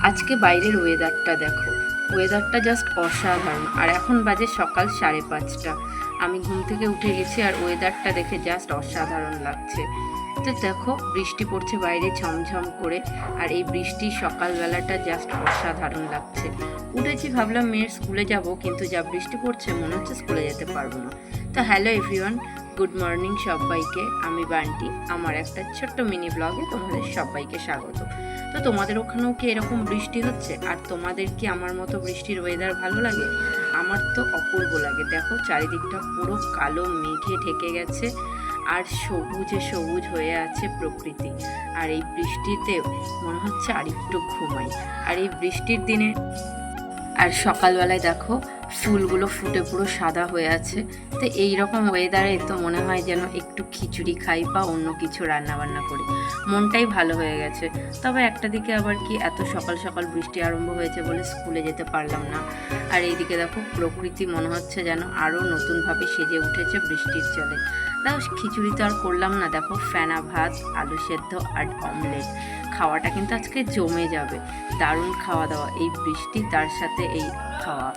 আজকে বাইরের ওয়েদারটা দেখো, ওয়েদারটা জাস্ট অসাধারণ। আর এখন বাজে সকাল 5:30। আমি ঘুম থেকে উঠে গেছি আর ওয়েদারটা দেখে জাস্ট অসাধারণ লাগছে। তো দেখো বৃষ্টি পড়ছে বাইরে ঝমঝম করে, আর এই বৃষ্টি সকালবেলাটা জাস্ট অসাধারণ লাগছে। উঠেছি ভাবলাম মেয়ের স্কুলে যাব, কিন্তু যা বৃষ্টি পড়ছে মনে হচ্ছে স্কুলে যেতে পারবো না। তো হ্যালো এভরিওয়ান, গুড মর্নিং সবাইকে। আমি বান্টি, আমার একটা ছোট্ট মিনি ব্লগে তোমাদের সবাইকে স্বাগত। তো তোমাদের ওখানেও কি এরকম বৃষ্টি হচ্ছে? আর তোমাদের কি আমার মতো বৃষ্টির ওয়েদার ভালো লাগে? আমার তো অপূর্ব লাগে। দেখো চারিদিকটা পুরো কালো মেঘে ঢেকে গেছে, আর সবুজে সবুজ হয়ে আছে প্রকৃতি। আর এই বৃষ্টিতে মনে হচ্ছে আর একটু ঘুমাই। আর এই বৃষ্টির দিনে আর সকালবেলায় দেখো ফুলগুলো ফুটে পুরো সাদা হয়ে আছে। তো এই রকম ওয়েদারে তো মনে হয় যেন একটু খিচুড়ি খাই বা অন্য কিছু রান্না বান্না করি, মনটাই ভালো হয়ে গেছে। তবে একটা দিকে আবার কি, এত সকাল সকাল বৃষ্টি আরম্ভ হয়েছে বলে স্কুলে যেতে পারলাম না। আর এইদিকে দেখো প্রকৃতি মনে হচ্ছে যেন আরও নতুনভাবে সেজে উঠেছে বৃষ্টির জলে। তাও খিচুড়ি তো আর করলাম না, দেখো ফেনা ভাত, আলু সেদ্ধ আর অমলেট। খাওয়াটা কিন্তু আজকে জমে যাবে, দারুণ খাওয়া দাওয়া। এই বৃষ্টি তার সাথে এই খাওয়া।